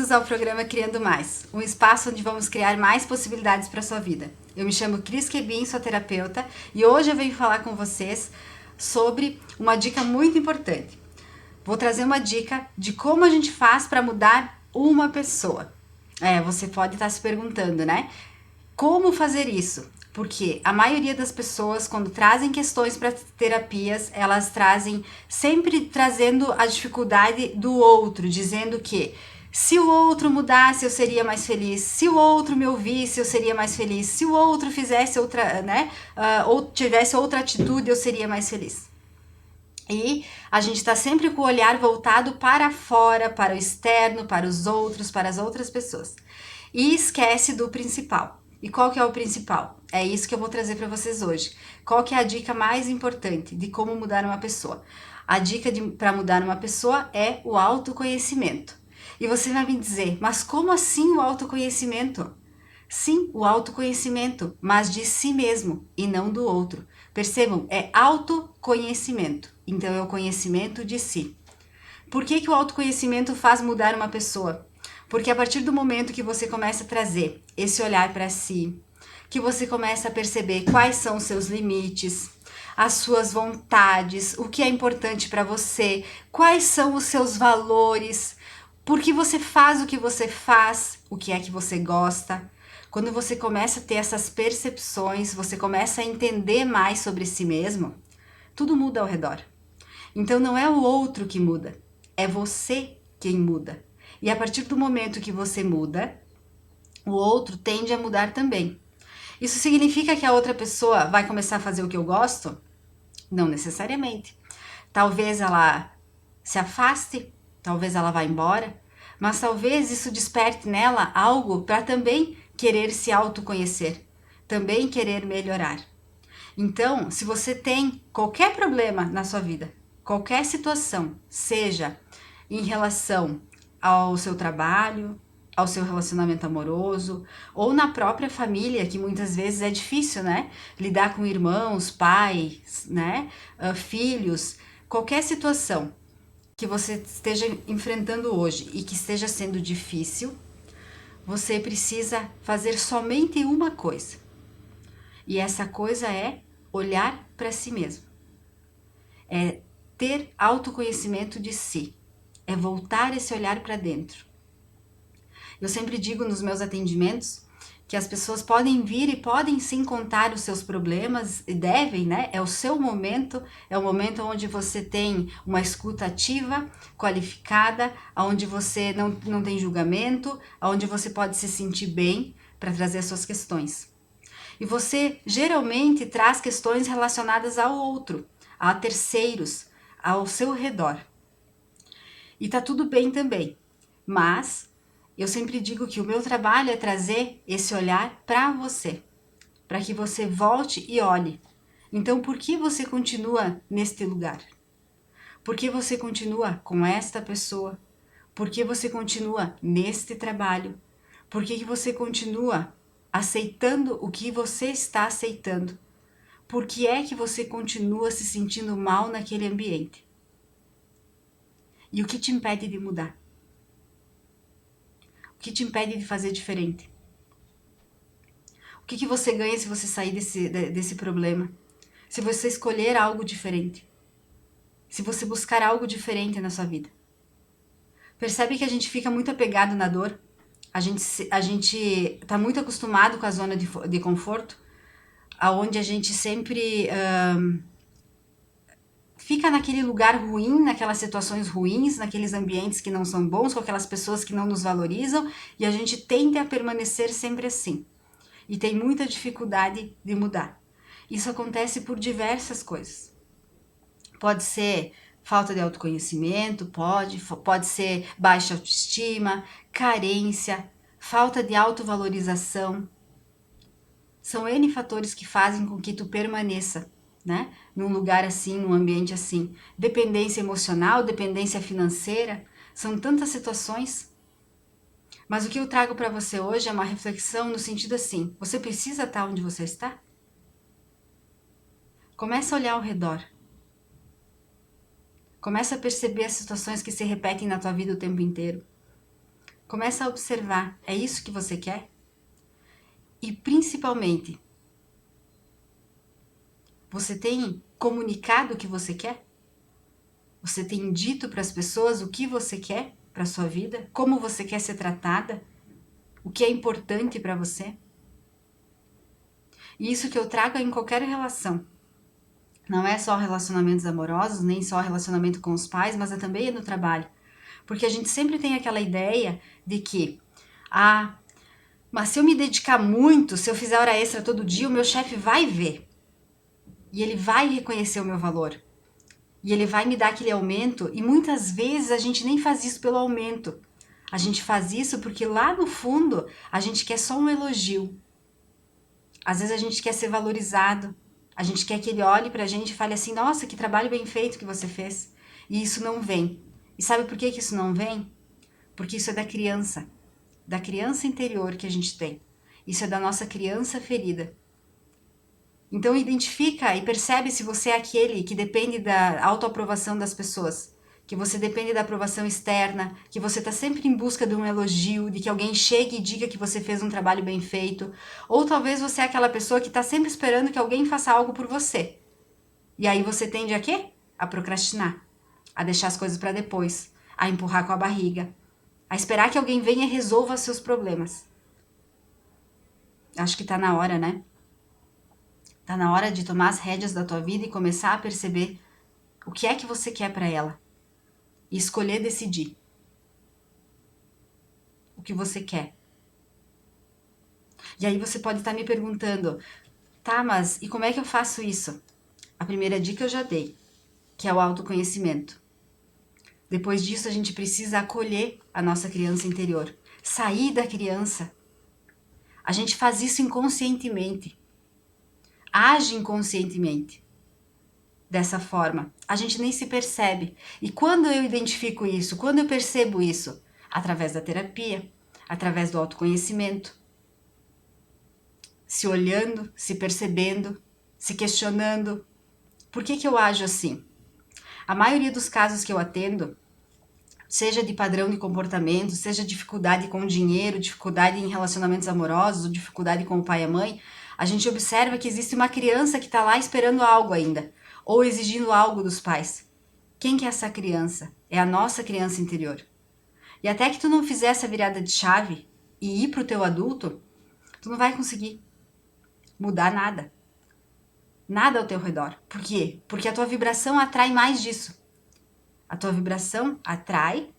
Bem-vindos ao programa Criando Mais, um espaço onde vamos criar mais possibilidades para a sua vida. Eu me chamo Cris Quebin, sou terapeuta, e hoje eu venho falar com vocês sobre uma dica muito importante. Vou trazer uma dica de como a gente faz para mudar uma pessoa. Você pode estar se perguntando, né? Como fazer isso? Porque a maioria das pessoas, quando trazem questões para terapias, elas trazem sempre trazendo a dificuldade do outro, dizendo que se o outro mudasse eu seria mais feliz, se o outro me ouvisse eu seria mais feliz, se o outro fizesse outra, né, ou tivesse outra atitude eu seria mais feliz. E a gente está sempre com o olhar voltado para fora, para o externo, para os outros, para as outras pessoas. E esquece do principal. E qual que é o principal? É isso que eu vou trazer para vocês hoje. Qual que é a dica mais importante de como mudar uma pessoa? A dica para mudar uma pessoa é o autoconhecimento. E você vai me dizer, mas como assim o autoconhecimento? Sim, o autoconhecimento, mas de si mesmo e não do outro. Percebam, é autoconhecimento. Então é o conhecimento de si. Por que o autoconhecimento faz mudar uma pessoa? Porque a partir do momento que você começa a trazer esse olhar para si, que você começa a perceber quais são os seus limites, as suas vontades, o que é importante para você, quais são os seus valores, por que você faz o que você faz, o que é que você gosta. Quando você começa a ter essas percepções, você começa a entender mais sobre si mesmo, tudo muda ao redor. Então não é o outro que muda, é você quem muda. E a partir do momento que você muda, o outro tende a mudar também. Isso significa que a outra pessoa vai começar a fazer o que eu gosto? Não necessariamente. Talvez ela se afaste, talvez ela vá embora, mas talvez isso desperte nela algo para também querer se autoconhecer, também querer melhorar. Então, se você tem qualquer problema na sua vida, qualquer situação, seja em relação ao seu trabalho, ao seu relacionamento amoroso, ou na própria família, que muitas vezes é difícil, né? Lidar com irmãos, pais, né? Filhos, qualquer situação que você esteja enfrentando hoje e que esteja sendo difícil, você precisa fazer somente uma coisa. E essa coisa é olhar para si mesmo. É ter autoconhecimento de si. É voltar esse olhar para dentro. Eu sempre digo nos meus atendimentos que as pessoas podem vir e podem sim contar os seus problemas, e devem, né? É o seu momento, é o momento onde você tem uma escuta ativa, qualificada, onde você não tem julgamento, onde você pode se sentir bem para trazer as suas questões. E você geralmente traz questões relacionadas ao outro, a terceiros, ao seu redor. E tá tudo bem também, mas eu sempre digo que o meu trabalho é trazer esse olhar para você, para que você volte e olhe. Então, por que você continua neste lugar? Por que você continua com esta pessoa? Por que você continua neste trabalho? Por que você continua aceitando o que você está aceitando? Por que é que você continua se sentindo mal naquele ambiente? E o que te impede de mudar? O que te impede de fazer diferente? O que você ganha se você sair desse problema? Se você escolher algo diferente? Se você buscar algo diferente na sua vida? Percebe que a gente fica muito apegado na dor? A gente tá muito acostumado com a zona de conforto, aonde a gente sempre fica naquele lugar ruim, naquelas situações ruins, naqueles ambientes que não são bons, com aquelas pessoas que não nos valorizam, e a gente tende a permanecer sempre assim. E tem muita dificuldade de mudar. Isso acontece por diversas coisas. Pode ser falta de autoconhecimento, pode ser baixa autoestima, carência, falta de autovalorização. São N fatores que fazem com que tu permaneça, né? Num lugar assim, num ambiente assim. Dependência emocional, dependência financeira, são tantas situações. Mas o que eu trago para você hoje é uma reflexão no sentido assim: você precisa estar onde você está? Começa a olhar ao redor. Começa a perceber as situações que se repetem na tua vida o tempo inteiro. Começa a observar, é isso que você quer? E principalmente, você tem comunicado o que você quer? Você tem dito para as pessoas o que você quer para sua vida? Como você quer ser tratada? O que é importante para você? E isso que eu trago é em qualquer relação. Não é só relacionamentos amorosos, nem só relacionamento com os pais, mas é também no trabalho. Porque a gente sempre tem aquela ideia de que, mas se eu me dedicar muito, se eu fizer hora extra todo dia, o meu chefe vai ver. E ele vai reconhecer o meu valor. E ele vai me dar aquele aumento. E muitas vezes a gente nem faz isso pelo aumento. A gente faz isso porque lá no fundo a gente quer só um elogio. Às vezes a gente quer ser valorizado. A gente quer que ele olhe pra gente e fale assim: nossa, que trabalho bem feito que você fez. E isso não vem. E sabe por que isso não vem? Porque isso é da criança interior que a gente tem. Isso é da nossa criança ferida. Então identifica e percebe se você é aquele que depende da autoaprovação das pessoas, que você depende da aprovação externa, que você está sempre em busca de um elogio, de que alguém chegue e diga que você fez um trabalho bem feito, ou talvez você é aquela pessoa que está sempre esperando que alguém faça algo por você. E aí você tende a quê? A procrastinar, a deixar as coisas para depois, a empurrar com a barriga, a esperar que alguém venha e resolva seus problemas. Acho que tá na hora, né? Tá na hora de tomar as rédeas da tua vida e começar a perceber o que é que você quer para ela e escolher decidir o que você quer. E aí você pode estar me perguntando: "Tá, mas e como é que eu faço isso?" A primeira dica eu já dei, que é o autoconhecimento. Depois disso a gente precisa acolher a nossa criança interior, sair da criança. A gente faz isso inconscientemente, age inconscientemente. Dessa forma, a gente nem se percebe. E quando eu identifico isso, quando eu percebo isso? Através da terapia, através do autoconhecimento, se olhando, se percebendo, se questionando. Por que eu ajo assim? A maioria dos casos que eu atendo, seja de padrão de comportamento, seja dificuldade com o dinheiro, dificuldade em relacionamentos amorosos, ou dificuldade com o pai e a mãe, a gente observa que existe uma criança que está lá esperando algo ainda, ou exigindo algo dos pais. Quem que é essa criança? É a nossa criança interior. E até que tu não fizer essa virada de chave e ir pro teu adulto, tu não vai conseguir mudar nada. Nada ao teu redor. Por quê? Porque a tua vibração atrai mais disso. A tua vibração atrai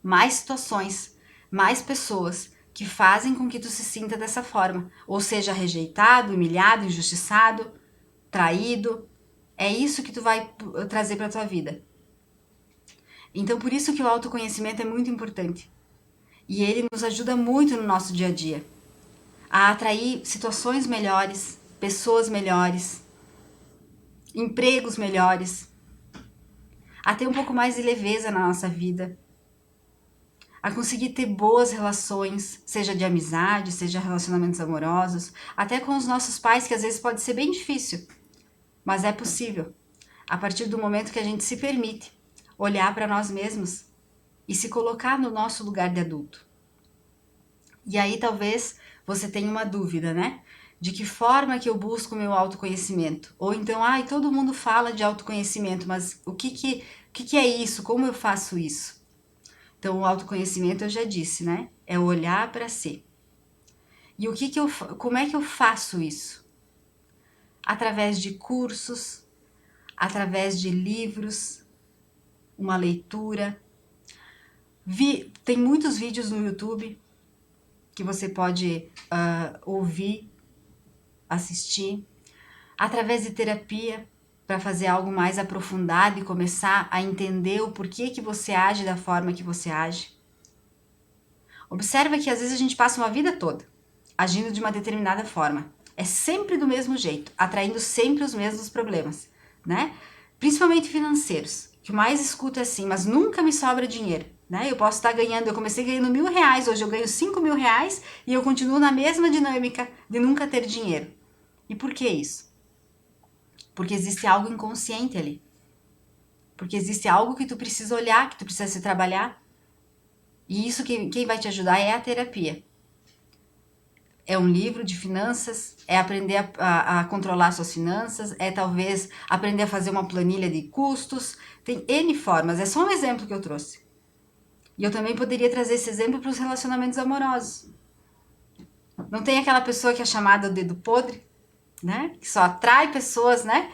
mais situações, mais pessoas que fazem com que tu se sinta dessa forma. Ou seja, rejeitado, humilhado, injustiçado, traído. É isso que tu vai trazer para tua vida. Então, por isso que o autoconhecimento é muito importante. E ele nos ajuda muito no nosso dia a dia a atrair situações melhores, pessoas melhores, empregos melhores, a ter um pouco mais de leveza na nossa vida, a conseguir ter boas relações, seja de amizade, seja relacionamentos amorosos, até com os nossos pais, que às vezes pode ser bem difícil, mas é possível, a partir do momento que a gente se permite olhar para nós mesmos e se colocar no nosso lugar de adulto. E aí talvez você tenha uma dúvida, né? De que forma que eu busco o meu autoconhecimento? Ou então, todo mundo fala de autoconhecimento, mas o que é isso? Como eu faço isso? Então, o autoconhecimento eu já disse, né? É olhar para si. E como é que eu faço isso? Através de cursos, através de livros, uma leitura. Tem muitos vídeos no YouTube que você pode ouvir, assistir, através de terapia, para fazer algo mais aprofundado e começar a entender o porquê que você age da forma que você age. Observa que às vezes a gente passa uma vida toda agindo de uma determinada forma. É sempre do mesmo jeito, atraindo sempre os mesmos problemas, né? Principalmente financeiros. O que eu mais escuto é assim, mas nunca me sobra dinheiro, né? Eu posso estar ganhando, eu comecei ganhando R$ 1.000, hoje eu ganho R$ 5.000 e eu continuo na mesma dinâmica de nunca ter dinheiro. E por que isso? Porque existe algo inconsciente ali. Porque existe algo que tu precisa olhar, que tu precisa se trabalhar. E isso quem vai te ajudar é a terapia. É um livro de finanças, é aprender a controlar suas finanças, é talvez aprender a fazer uma planilha de custos. Tem N formas, é só um exemplo que eu trouxe. E eu também poderia trazer esse exemplo para os relacionamentos amorosos. Não tem aquela pessoa que é chamada dedo podre, né? Que só atrai pessoas, né?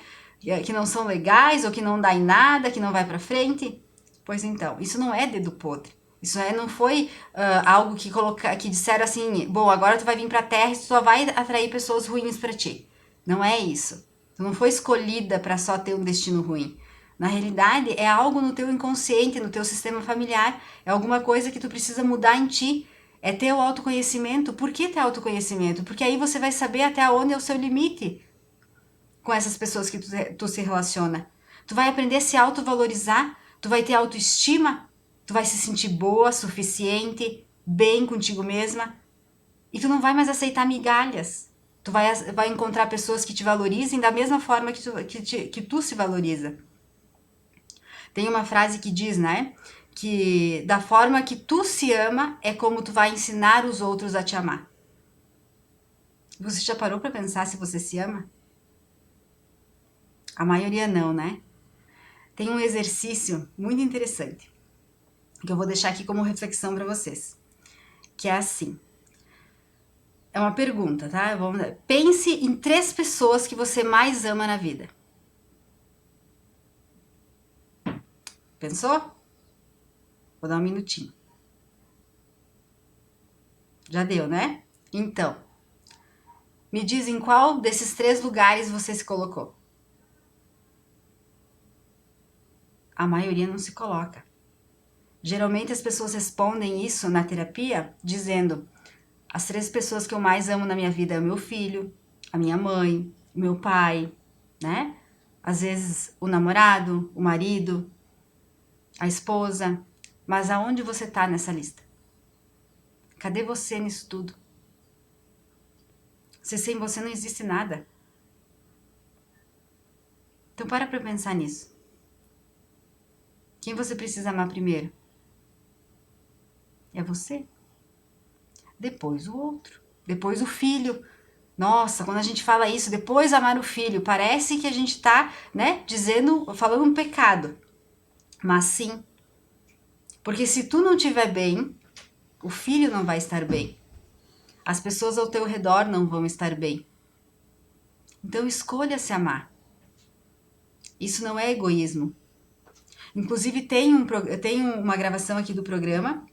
Que não são legais ou que não dá em nada, que não vai para frente. Pois então, isso não é dedo podre. Isso não foi algo que disseram assim, bom, agora tu vai vir pra Terra e tu só vai atrair pessoas ruins para ti. Não é isso. Tu não foi escolhida para só ter um destino ruim. Na realidade, é algo no teu inconsciente, no teu sistema familiar. É alguma coisa que tu precisa mudar em ti. É ter o autoconhecimento. Por que ter autoconhecimento? Porque aí você vai saber até onde é o seu limite com essas pessoas que tu se relaciona. Tu vai aprender a se autovalorizar, tu vai ter autoestima, tu vai se sentir boa, suficiente, bem contigo mesma. E tu não vai mais aceitar migalhas. Tu vai encontrar pessoas que te valorizem da mesma forma que tu se valoriza. Tem uma frase que diz, né? Que da forma que tu se ama é como tu vai ensinar os outros a te amar. Você já parou para pensar se você se ama? A maioria não, né? Tem um exercício muito interessante que eu vou deixar aqui como reflexão para vocês, que é assim. É uma pergunta, tá? Pense em 3 pessoas que você mais ama na vida. Pensou? Vou dar um minutinho. Já deu, né? Então, me diz em qual desses 3 lugares você se colocou. A maioria não se coloca. Geralmente as pessoas respondem isso na terapia dizendo: as 3 pessoas que eu mais amo na minha vida é o meu filho, a minha mãe, o meu pai, né? Às vezes o namorado, o marido, a esposa. Mas aonde você tá nessa lista? Cadê você nisso tudo? Se sem você não existe nada. Então para pensar nisso. Quem você precisa amar primeiro? É você. Depois o outro. Depois o filho. Nossa, quando a gente fala isso, depois amar o filho, parece que a gente tá, né, falando um pecado. Mas sim. Porque se tu não estiver bem, o filho não vai estar bem. As pessoas ao teu redor não vão estar bem. Então escolha se amar. Isso não é egoísmo. Inclusive tem uma gravação aqui do programa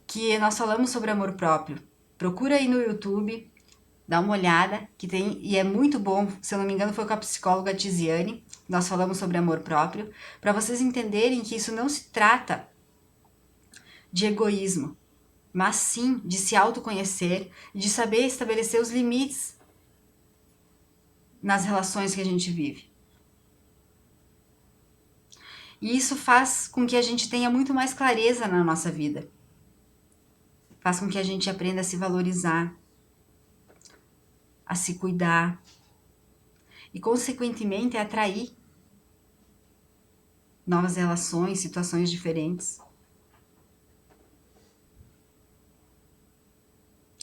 que nós falamos sobre amor próprio. Procura aí no YouTube, dá uma olhada, que tem, e é muito bom, se eu não me engano foi com a psicóloga Tiziane, nós falamos sobre amor próprio, para vocês entenderem que isso não se trata de egoísmo, mas sim de se autoconhecer e de saber estabelecer os limites nas relações que a gente vive. E isso faz com que a gente tenha muito mais clareza na nossa vida. Faz com que a gente aprenda a se valorizar, a se cuidar e, consequentemente, a atrair novas relações, situações diferentes.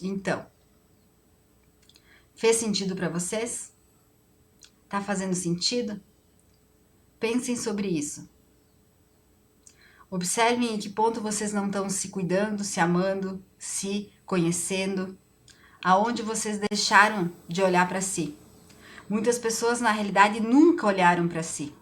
Então, fez sentido para vocês? Tá fazendo sentido? Pensem sobre isso. Observem em que ponto vocês não estão se cuidando, se amando, se conhecendo, aonde vocês deixaram de olhar para si. Muitas pessoas, na realidade, nunca olharam para si.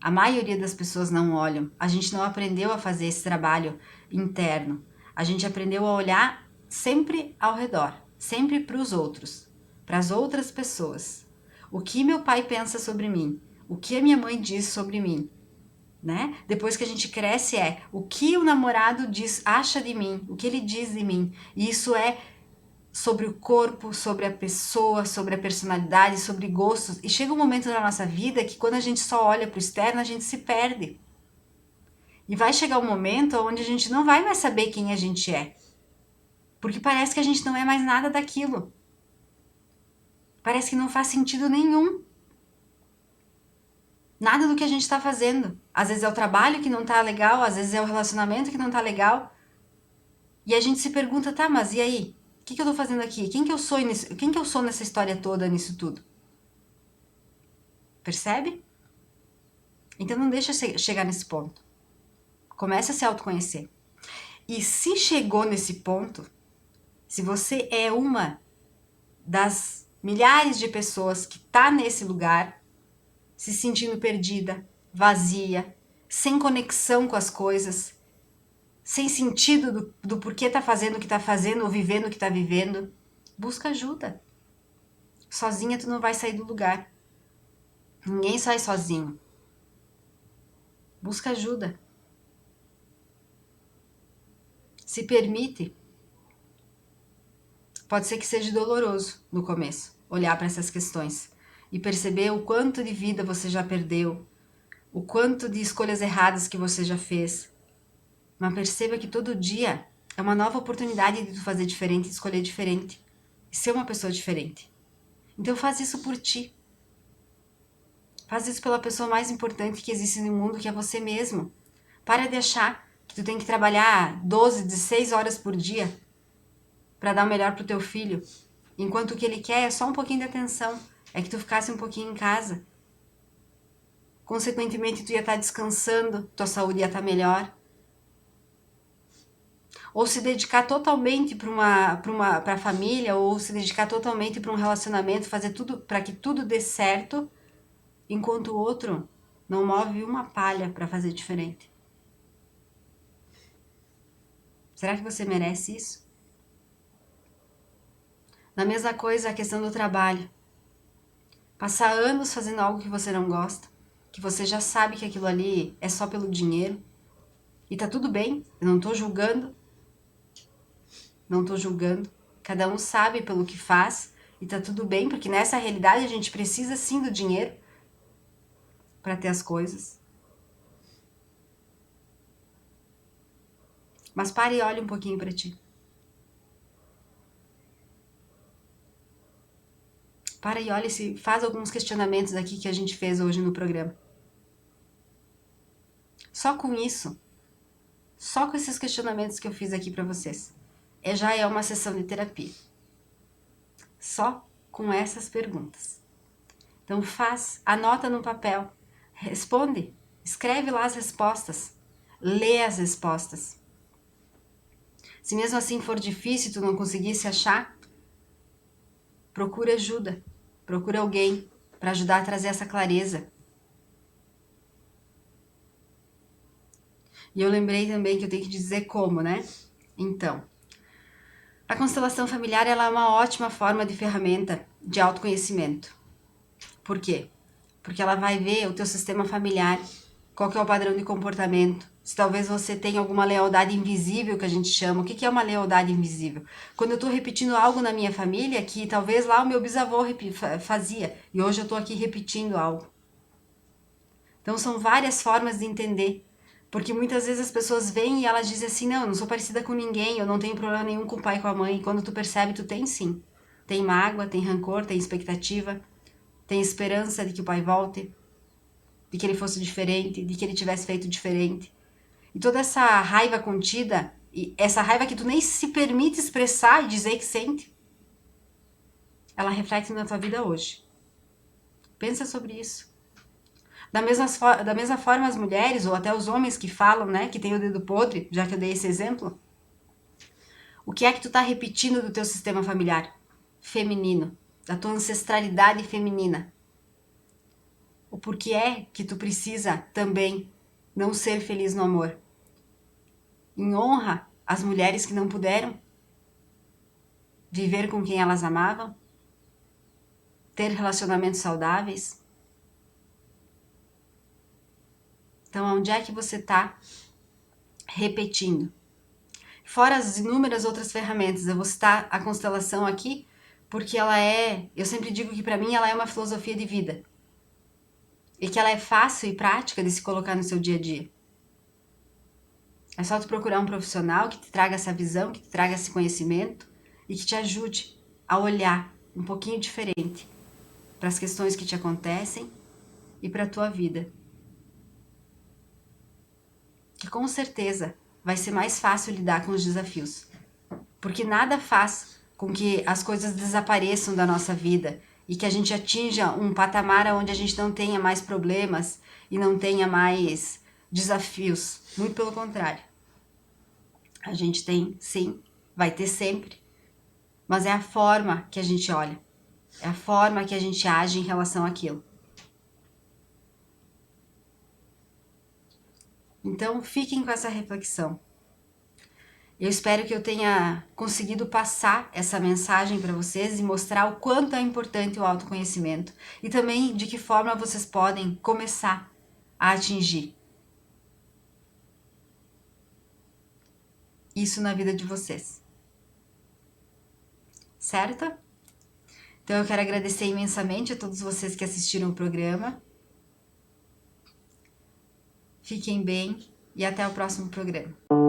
A maioria das pessoas não olham. A gente não aprendeu a fazer esse trabalho interno. A gente aprendeu a olhar sempre ao redor, sempre para os outros, para as outras pessoas. O que meu pai pensa sobre mim? O que a minha mãe diz sobre mim? Né? Depois que a gente cresce o que o namorado acha de mim, o que ele diz de mim. E isso é sobre o corpo, sobre a pessoa, sobre a personalidade, sobre gostos. E chega um momento na nossa vida que quando a gente só olha para o externo, a gente se perde. E vai chegar um momento onde a gente não vai mais saber quem a gente é. Porque parece que a gente não é mais nada daquilo. Parece que não faz sentido nenhum. Nada do que a gente está fazendo. Às vezes é o trabalho que não tá legal, às vezes é o relacionamento que não tá legal. E a gente se pergunta, tá, mas e aí? O que eu tô fazendo aqui? Quem que eu sou nessa história toda, nisso tudo? Percebe? Então não deixa chegar nesse ponto. Começa a se autoconhecer. E se chegou nesse ponto, se você é uma das milhares de pessoas que tá nesse lugar, se sentindo perdida, vazia, sem conexão com as coisas, sem sentido do porquê tá fazendo o que tá fazendo ou vivendo o que tá vivendo, busca ajuda. Sozinha tu não vai sair do lugar. Ninguém sai sozinho. Busca ajuda. Se permite. Pode ser que seja doloroso no começo, olhar para essas questões e perceber o quanto de vida você já perdeu, o quanto de escolhas erradas que você já fez. Mas perceba que todo dia é uma nova oportunidade de tu fazer diferente, de escolher diferente e ser uma pessoa diferente. Então faz isso por ti. Faz isso pela pessoa mais importante que existe no mundo, que é você mesmo. Para de achar que tu tem que trabalhar 12, 16 horas por dia para dar o melhor pro teu filho, enquanto o que ele quer é só um pouquinho de atenção, é que tu ficasse um pouquinho em casa. Consequentemente, tu ia estar descansando, tua saúde ia estar melhor. Ou se dedicar totalmente para a família, ou se dedicar totalmente para um relacionamento, fazer tudo para que tudo dê certo, enquanto o outro não move uma palha para fazer diferente. Será que você merece isso? Na mesma coisa, a questão do trabalho. Passar anos fazendo algo que você não gosta, que você já sabe que aquilo ali é só pelo dinheiro, e tá tudo bem, eu não tô julgando, não tô julgando. Cada um sabe pelo que faz e tá tudo bem, porque nessa realidade a gente precisa sim do dinheiro para ter as coisas. Mas pare e olhe um pouquinho para ti. Para e olha se faz alguns questionamentos aqui que a gente fez hoje no programa. Só com isso, só com esses questionamentos que eu fiz aqui para vocês, já é uma sessão de terapia. Só com essas perguntas. Então faz, anota no papel, responde, escreve lá as respostas, lê as respostas. Se mesmo assim for difícil, tu não conseguir se achar, procura ajuda, procura alguém para ajudar a trazer essa clareza. E eu lembrei também que eu tenho que dizer como, né? Então, a constelação familiar ela é uma ótima forma de ferramenta de autoconhecimento. Por quê? Porque ela vai ver o teu sistema familiar, qual que é o padrão de comportamento, se talvez você tenha alguma lealdade invisível que a gente chama. O que é uma lealdade invisível? Quando eu estou repetindo algo na minha família que talvez lá o meu bisavô fazia e hoje eu estou aqui repetindo algo. Então são várias formas de entender. Porque muitas vezes as pessoas vêm e elas dizem assim, não, eu não sou parecida com ninguém, eu não tenho problema nenhum com o pai e com a mãe. E quando tu percebe, tu tem sim. Tem mágoa, tem rancor, tem expectativa, tem esperança de que o pai volte, de que ele fosse diferente, de que ele tivesse feito diferente. E toda essa raiva contida, e essa raiva que tu nem se permite expressar e dizer que sente, ela reflete na tua vida hoje. Pensa sobre isso. Da mesma forma, as mulheres, ou até os homens que falam, né, que tem o dedo podre, já que eu dei esse exemplo, o que é que tu tá repetindo do teu sistema familiar feminino, da tua ancestralidade feminina? O porquê é que tu precisa também não ser feliz no amor? Em honra às mulheres que não puderam viver com quem elas amavam, ter relacionamentos saudáveis. Então, onde é que você tá repetindo? Fora as inúmeras outras ferramentas, eu vou citar a constelação aqui, porque ela é, eu sempre digo que para mim ela é uma filosofia de vida. E que ela é fácil e prática de se colocar no seu dia a dia. É só tu procurar um profissional que te traga essa visão, que te traga esse conhecimento e que te ajude a olhar um pouquinho diferente para as questões que te acontecem e para a tua vida. Que com certeza vai ser mais fácil lidar com os desafios porque nada faz com que as coisas desapareçam da nossa vida e que a gente atinja um patamar onde a gente não tenha mais problemas e não tenha mais desafios. Muito pelo contrário. A gente tem, sim, vai ter sempre, mas é a forma que a gente olha, é a forma que a gente age em relação àquilo. Então, fiquem com essa reflexão. Eu espero que eu tenha conseguido passar essa mensagem para vocês e mostrar o quanto é importante o autoconhecimento e também de que forma vocês podem começar a atingir isso na vida de vocês. Certo? Então eu quero agradecer imensamente a todos vocês que assistiram o programa. Fiquem bem e até o próximo programa.